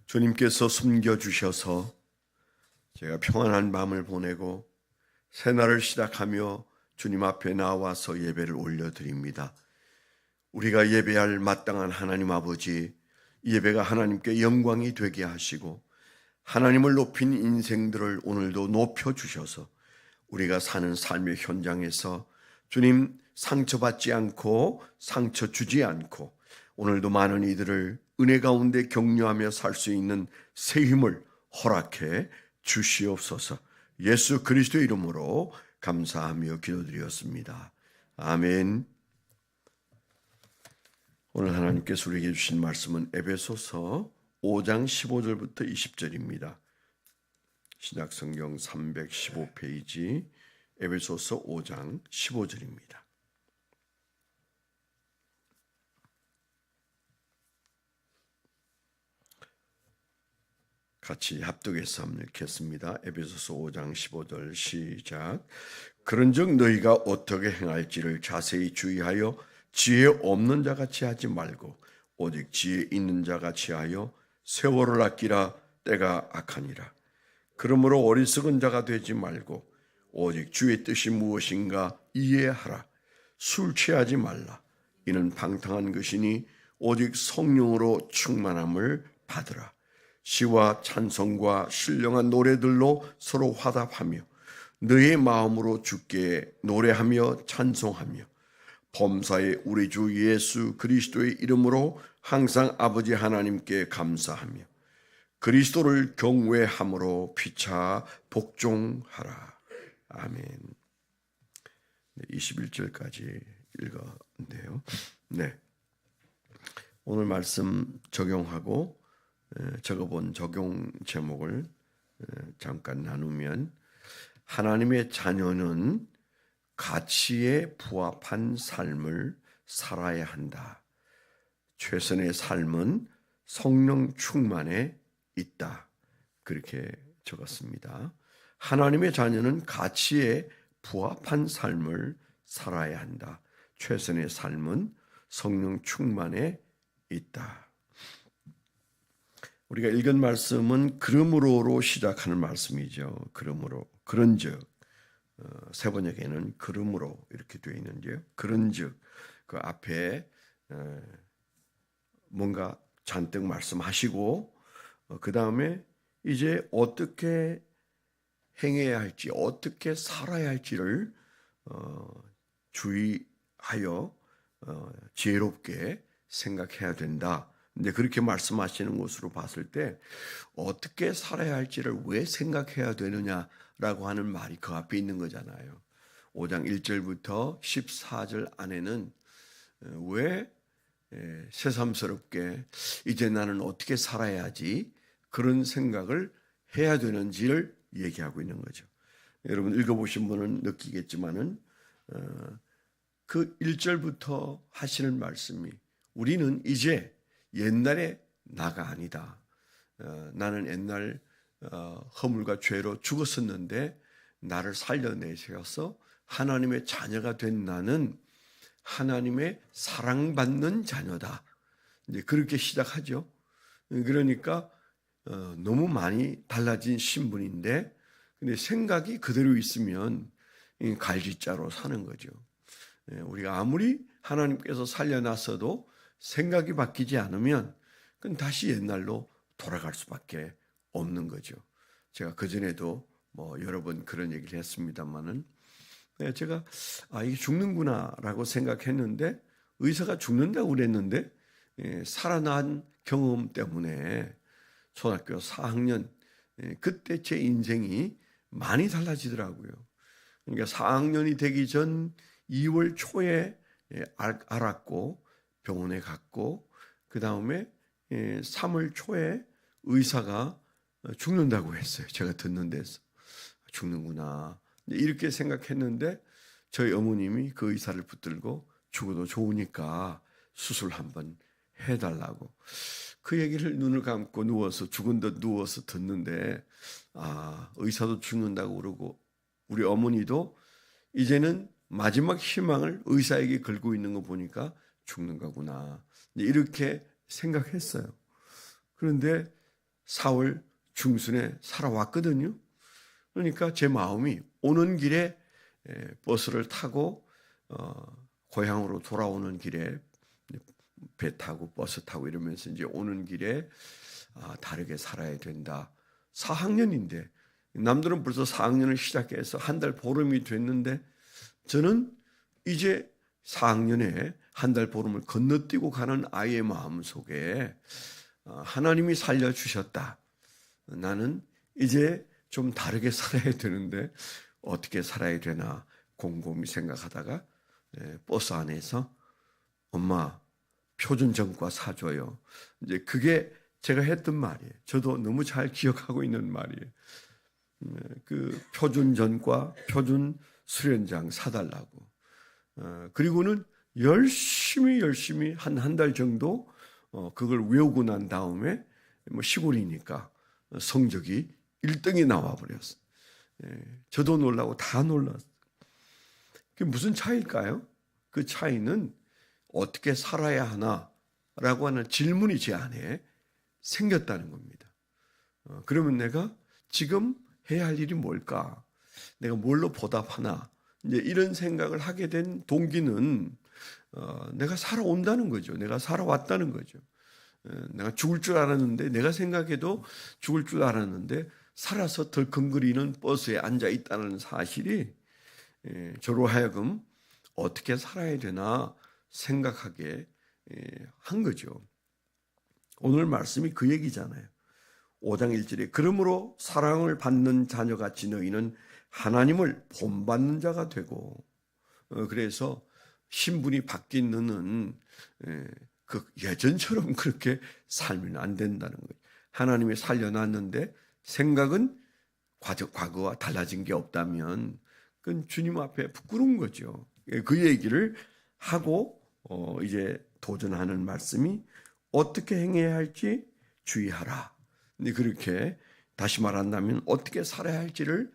주님께서 숨겨주셔서 제가 평안한 밤을 보내고 새날을 시작하며 주님 앞에 나와서 예배를 올려드립니다. 우리가 예배할 마땅한 하나님 아버지, 이 예배가 하나님께 영광이 되게 하시고 하나님을 높인 인생들을 오늘도 높여주셔서 우리가 사는 삶의 현장에서 주님 상처받지 않고 상처 주지 않고 오늘도 많은 이들을 은혜 가운데 격려하며 살 수 있는 새 힘을 허락해 주시옵소서. 예수 그리스도의 이름으로 감사하며 기도드렸습니다. 아멘. 오늘 하나님께서 우리에게 주신 말씀은 에베소서 5장 15절부터 20절입니다. 신약성경 315페이지 에베소서 5장 15절입니다. 같이 합독해서 한번 읽겠습니다. 에베소서 5장 15절 시작. 그런즉 너희가 어떻게 행할지를 자세히 주의하여 지혜 없는 자같이 하지 말고 오직 지혜 있는 자같이 하여 세월을 아끼라. 때가 악하니라. 그러므로 어리석은 자가 되지 말고 오직 주의 뜻이 무엇인가 이해하라. 술 취하지 말라. 이는 방탕한 것이니 오직 성령으로 충만함을 받으라. 시와 찬송과 신령한 노래들로 서로 화답하며 너의 마음으로 주께 노래하며 찬송하며 범사에 우리 주 예수 그리스도의 이름으로 항상 아버지 하나님께 감사하며 그리스도를 경외함으로 피차 복종하라. 아멘. 21절까지 읽었는데요. 네. 오늘 말씀 적용하고 적어본 적용 제목을 잠깐 나누면 하나님의 자녀는 가치에 부합한 삶을 살아야 한다. 최선의 삶은 성령 충만에 있다. 그렇게 적었습니다. 하나님의 자녀는 가치에 부합한 삶을 살아야 한다. 최선의 삶은 성령 충만에 있다. 우리가 읽은 말씀은 그러므로로 시작하는 말씀이죠. 그러므로, 그런즉, 세번역에는 그러므로 이렇게 되어 있는데요. 그런즉 그 앞에 뭔가 잔뜩 말씀하시고 그 다음에 이제 어떻게 행해야 할지, 어떻게 살아야 할지를 주의하여 지혜롭게 생각해야 된다. 근데 그렇게 말씀하시는 것으로 봤을 때 어떻게 살아야 할지를 왜 생각해야 되느냐라고 하는 말이 그 앞에 있는 거잖아요. 5장 1절부터 14절 안에는 왜 새삼스럽게 이제 나는 어떻게 살아야지 그런 생각을 해야 되는지를 얘기하고 있는 거죠. 여러분 읽어보신 분은 느끼겠지만은 그 1절부터 하시는 말씀이 우리는 이제 옛날에 나가 아니다. 나는 옛날 허물과 죄로 죽었었는데 나를 살려내셔서 하나님의 자녀가 된 나는 하나님의 사랑받는 자녀다. 이제 그렇게 시작하죠. 그러니까 너무 많이 달라진 신분인데 근데 생각이 그대로 있으면 갈지자로 사는 거죠. 우리가 아무리 하나님께서 살려놨어도 생각이 바뀌지 않으면 그건 다시 옛날로 돌아갈 수밖에 없는 거죠. 제가 그전에도 여러 번 그런 얘기를 했습니다만은 제가 이게 죽는구나라고 생각했는데 의사가 죽는다고 그랬는데 살아난 경험 때문에 초등학교 4학년 그때 제 인생이 많이 달라지더라고요. 그러니까 4학년이 되기 전 2월 초에 알았고 병원에 갔고 그 다음에 3월 초에 의사가 죽는다고 했어요. 제가 듣는 데서 죽는구나 이렇게 생각했는데 저희 어머님이 그 의사를 붙들고 죽어도 좋으니까 수술 한번 해달라고 그 얘기를 눈을 감고 누워서 죽은 듯 누워서 듣는데 의사도 죽는다고 그러고 우리 어머니도 이제는 마지막 희망을 의사에게 걸고 있는 거 보니까 죽는 거구나 이렇게 생각했어요. 그런데 4월 중순에 살아왔거든요. 그러니까 제 마음이 오는 길에 버스를 타고 고향으로 돌아오는 길에 배 타고 버스 타고 이러면서 이제 오는 길에 다르게 살아야 된다. 4학년인데 남들은 벌써 4학년을 시작해서 한 달 보름이 됐는데 저는 이제 4학년에 한 달 보름을 건너뛰고 가는 아이의 마음속에 하나님이 살려주셨다. 나는 이제 좀 다르게 살아야 되는데 어떻게 살아야 되나 곰곰이 생각하다가 버스 안에서 엄마 표준전과 사줘요. 이제 그게 제가 했던 말이에요. 저도 너무 잘 기억하고 있는 말이에요. 그 표준전과 표준 수련장 사달라고. 그리고는 열심히 한 달 정도 그걸 외우고 난 다음에 뭐 시골이니까 성적이 1등이 나와 버렸어. 저도 놀라고 다 놀랐어. 그게 무슨 차이일까요? 그 차이는 어떻게 살아야 하나라고 하는 질문이 제 안에 생겼다는 겁니다. 그러면 내가 지금 해야 할 일이 뭘까? 내가 뭘로 보답하나? 이제 이런 생각을 하게 된 동기는 내가 살아온다는 거죠. 내가 살아왔다는 거죠. 내가 죽을 줄 알았는데 내가 생각해도 죽을 줄 알았는데 살아서 덜컹거리는 버스에 앉아 있다는 사실이 저로 하여금 어떻게 살아야 되나 생각하게 한 거죠. 오늘 말씀이 그 얘기잖아요. 5장 1절에 그러므로 사랑을 받는 자녀같이 너희는 하나님을 본받는 자가 되고 그래서 신분이 바뀐 너는 그 예전처럼 그렇게 살면 안 된다는 거예요. 하나님이 살려놨는데 생각은 과거와 달라진 게 없다면 그건 주님 앞에 부끄러운 거죠. 그 얘기를 하고 이제 도전하는 말씀이 어떻게 행해야 할지 주의하라. 근데 그렇게 다시 말한다면 어떻게 살아야 할지를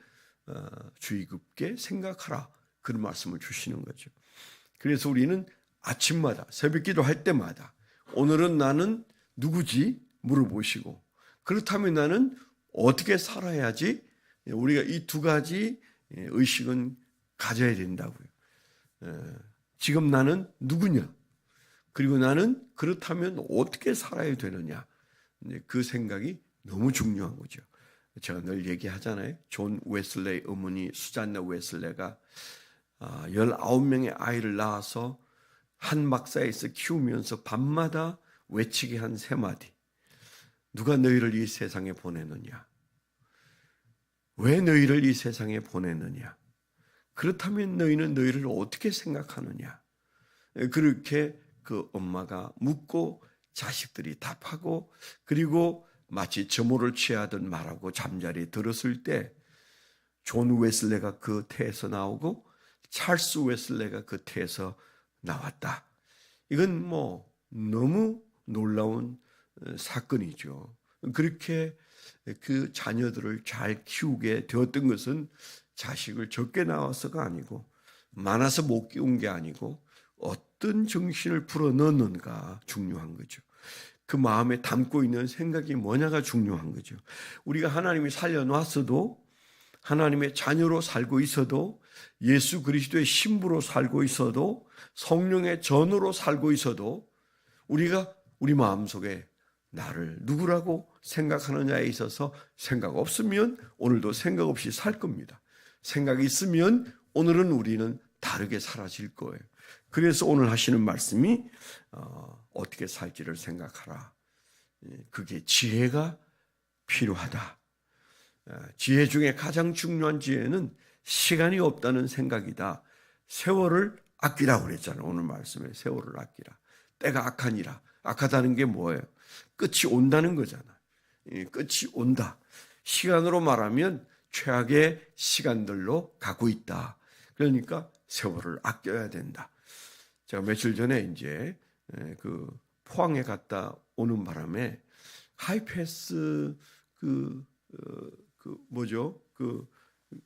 주의 깊게 생각하라. 그런 말씀을 주시는 거죠. 그래서 우리는 아침마다 새벽 기도할 때마다 오늘은 나는 누구지? 물어보시고 그렇다면 나는 어떻게 살아야지? 우리가 이 두 가지 의식은 가져야 된다고요. 지금 나는 누구냐? 그리고 나는 그렇다면 어떻게 살아야 되느냐? 그 생각이 너무 중요한 거죠. 제가 늘 얘기하잖아요. 존 웨슬레이 어머니 수잔나 웨슬레가 19명의 아이를 낳아서 한 막사에서 키우면서 밤마다 외치게 한 세 마디. 누가 너희를 이 세상에 보내느냐? 왜 너희를 이 세상에 보내느냐? 그렇다면 너희는 너희를 어떻게 생각하느냐? 그렇게 그 엄마가 묻고 자식들이 답하고 그리고 마치 점호를 취하듯 말하고 잠자리에 들었을 때 존 웨슬레가 그 태에서 나오고 찰스 웨슬레가 그 태에서 나왔다. 이건 뭐 너무 놀라운 사건이죠. 그렇게 그 자녀들을 잘 키우게 되었던 것은 자식을 적게 낳아서가 아니고 많아서 못 키운 게 아니고 어떤 정신을 불어넣는가 중요한 거죠. 그 마음에 담고 있는 생각이 뭐냐가 중요한 거죠. 우리가 하나님이 살려놨어도 하나님의 자녀로 살고 있어도 예수 그리스도의 신부로 살고 있어도 성령의 전으로 살고 있어도 우리가 우리 마음속에 나를 누구라고 생각하느냐에 있어서 생각 없으면 오늘도 생각 없이 살 겁니다. 생각이 있으면 오늘은 우리는 다르게 사라질 거예요. 그래서 오늘 하시는 말씀이 어떻게 살지를 생각하라. 그게 지혜가 필요하다. 지혜 중에 가장 중요한 지혜는 시간이 없다는 생각이다. 세월을 아끼라고 그랬잖아요. 오늘 말씀에 세월을 아끼라. 때가 악하니라. 악하다는 게 뭐예요? 끝이 온다는 거잖아. 끝이 온다. 시간으로 말하면 최악의 시간들로 가고 있다. 그러니까 세월을 아껴야 된다. 제가 며칠 전에 이제 그 포항에 갔다 오는 바람에 하이패스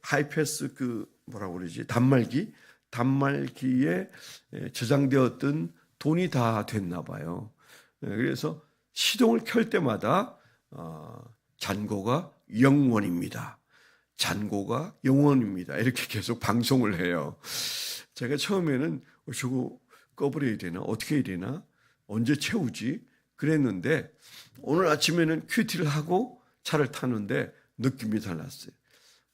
하이패스 뭐라고 그러지? 단말기에 저장되었던 돈이 다 됐나 봐요. 그래서 시동을 켤 때마다 잔고가 영원입니다. 잔고가 영원입니다. 이렇게 계속 방송을 해요. 제가 처음에는 저거 꺼버려야 되나? 어떻게 해야 되나? 언제 채우지? 그랬는데 오늘 아침에는 큐티를 하고 차를 타는데 느낌이 달랐어요.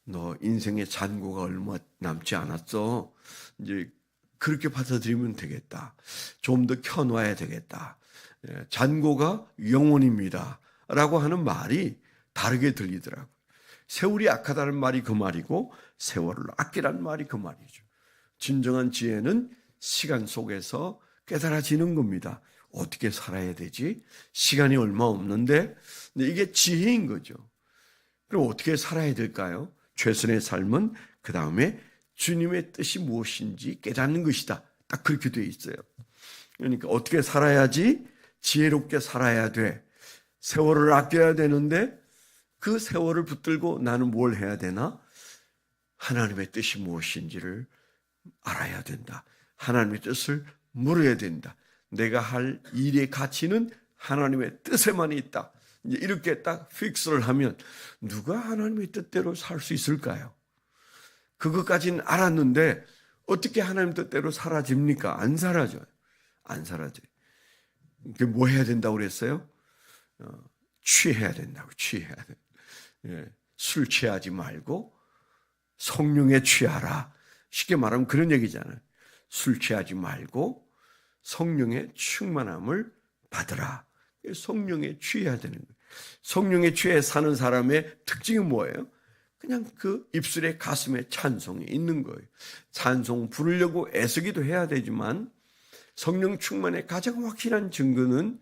너 인생의 잔고가 얼마 남지 않았어. 이제 그렇게 받아들이면 되겠다. 좀 더 켜놔야 되겠다. 잔고가 영원입니다. 라고 하는 말이 다르게 들리더라고요. 세월이 악하다는 말이 그 말이고 세월을 아끼라는 말이 그 말이죠. 진정한 지혜는 시간 속에서 깨달아지는 겁니다. 어떻게 살아야 되지? 시간이 얼마 없는데 이게 지혜인 거죠. 그럼 어떻게 살아야 될까요? 최선의 삶은 그 다음에 주님의 뜻이 무엇인지 깨닫는 것이다. 딱 그렇게 되어 있어요. 그러니까 어떻게 살아야지? 지혜롭게 살아야 돼. 세월을 아껴야 되는데 그 세월을 붙들고 나는 뭘 해야 되나? 하나님의 뜻이 무엇인지를 알아야 된다. 하나님의 뜻을 물어야 된다. 내가 할 일의 가치는 하나님의 뜻에만 있다. 이제 이렇게 딱 픽스를 하면 누가 하나님의 뜻대로 살 수 있을까요? 그것까지는 알았는데 어떻게 하나님 뜻대로 사라집니까? 안 사라져요. 안 사라져요. 뭐 해야 된다고 그랬어요? 취해야 된다고. 취해야 돼. 술 취하지 말고 성령에 취하라. 쉽게 말하면 그런 얘기잖아요. 술 취하지 말고 성령의 충만함을 받으라. 성령에 취해야 되는 거예요. 성령에 취해 사는 사람의 특징이 뭐예요? 그냥 그 입술에 가슴에 찬송이 있는 거예요. 찬송 부르려고 애쓰기도 해야 되지만 성령 충만의 가장 확실한 증거는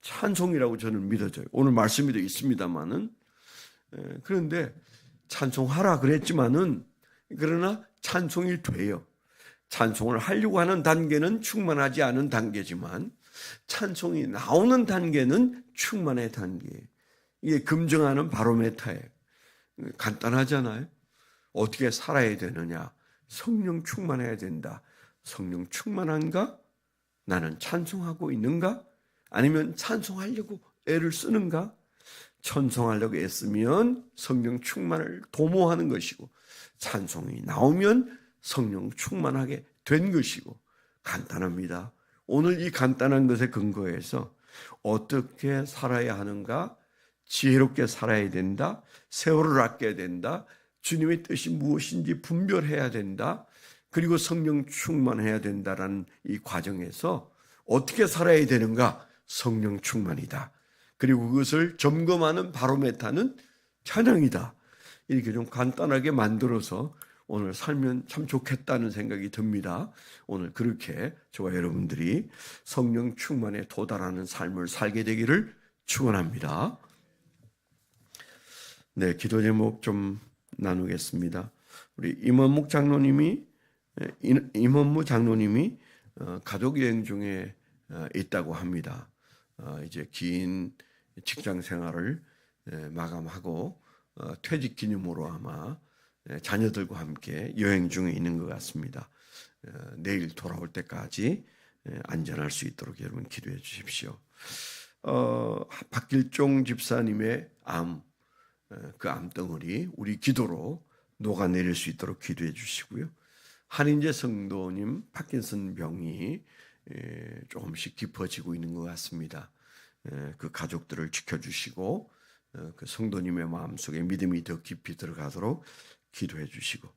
찬송이라고 저는 믿어져요. 오늘 말씀에도 있습니다만은. 그런데 찬송하라 그랬지만은 그러나 찬송이 돼요. 찬송을 하려고 하는 단계는 충만하지 않은 단계지만 찬송이 나오는 단계는 충만의 단계예요. 이게 검증하는 바로메타예요. 간단하잖아요. 어떻게 살아야 되느냐? 성령 충만해야 된다. 성령 충만한가? 나는 찬송하고 있는가? 아니면 찬송하려고 애를 쓰는가? 찬송하려고 애쓰면 성령 충만을 도모하는 것이고 찬송이 나오면 성령 충만하게 된 것이고 간단합니다. 오늘 이 간단한 것에 근거해서 어떻게 살아야 하는가? 지혜롭게 살아야 된다. 세월을 아껴야 된다. 주님의 뜻이 무엇인지 분별해야 된다. 그리고 성령 충만해야 된다라는 이 과정에서 어떻게 살아야 되는가? 성령 충만이다. 그리고 그것을 점검하는 바로메타는 찬양이다. 이렇게 좀 간단하게 만들어서 오늘 살면 참 좋겠다는 생각이 듭니다. 오늘 그렇게 저와 여러분들이 성령 충만에 도달하는 삶을 살게 되기를 축원합니다. 네, 기도 제목 좀 나누겠습니다. 우리 임원무 장로님이 가족 여행 중에 있다고 합니다. 이제 긴 직장 생활을 마감하고 퇴직 기념으로 아마 자녀들과 함께 여행 중에 있는 것 같습니다. 내일 돌아올 때까지 안전할 수 있도록 여러분 기도해 주십시오. 박길종 집사님의 그 암덩어리 우리 기도로 녹아내릴 수 있도록 기도해 주시고요. 한인재 성도님 파킨슨 병이 조금씩 깊어지고 있는 것 같습니다. 그 가족들을 지켜주시고 그 성도님의 마음속에 믿음이 더 깊이 들어가도록 기도해 주시고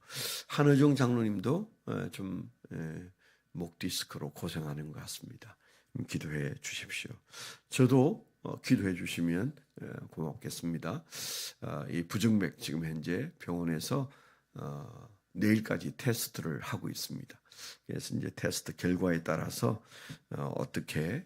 한의종 장로님도 좀 목 디스크로 고생하는 것 같습니다. 기도해 주십시오. 저도 기도해 주시면 고맙겠습니다. 이 부정맥 지금 현재 병원에서 내일까지 테스트를 하고 있습니다. 그래서 이제 테스트 결과에 따라서 어떻게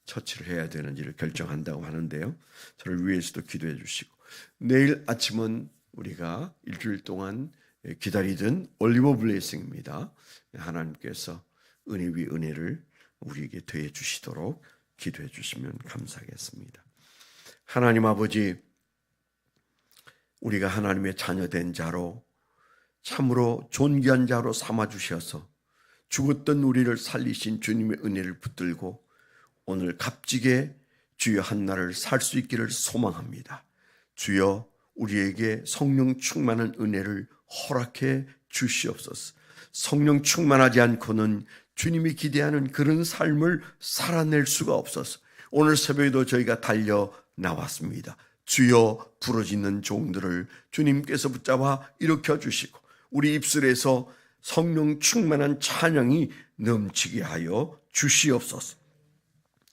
처치를 해야 되는지를 결정한다고 하는데요. 저를 위해서도 기도해 주시고 내일 아침은 우리가 일주일 동안 기다리던 올리브 블레싱입니다. 하나님께서 은혜 위 은혜를 우리에게 더해 주시도록 기도해 주시면 감사하겠습니다. 하나님 아버지, 우리가 하나님의 자녀된 자로 참으로 존귀한 자로 삼아주셔서 죽었던 우리를 살리신 주님의 은혜를 붙들고 오늘 값지게 주여 한 날을 살 수 있기를 소망합니다. 주여 우리에게 성령 충만한 은혜를 허락해 주시옵소서. 성령 충만하지 않고는 주님이 기대하는 그런 삶을 살아낼 수가 없어서 오늘 새벽에도 저희가 달려 나왔습니다. 주여 부러지는 종들을 주님께서 붙잡아 일으켜 주시고 우리 입술에서 성령 충만한 찬양이 넘치게 하여 주시옵소서.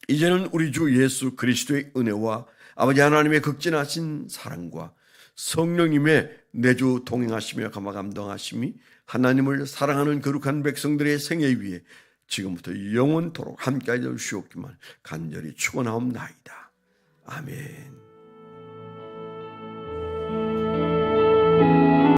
이제는 우리 주 예수 그리스도의 은혜와 아버지 하나님의 극진하신 사랑과 성령님의 내주 동행하시며 감화 감동하심이 하나님을 사랑하는 거룩한 백성들의 생애 위에 지금부터 영원토록 함께하여 주시옵기만 간절히 축원하옵나이다. 아멘.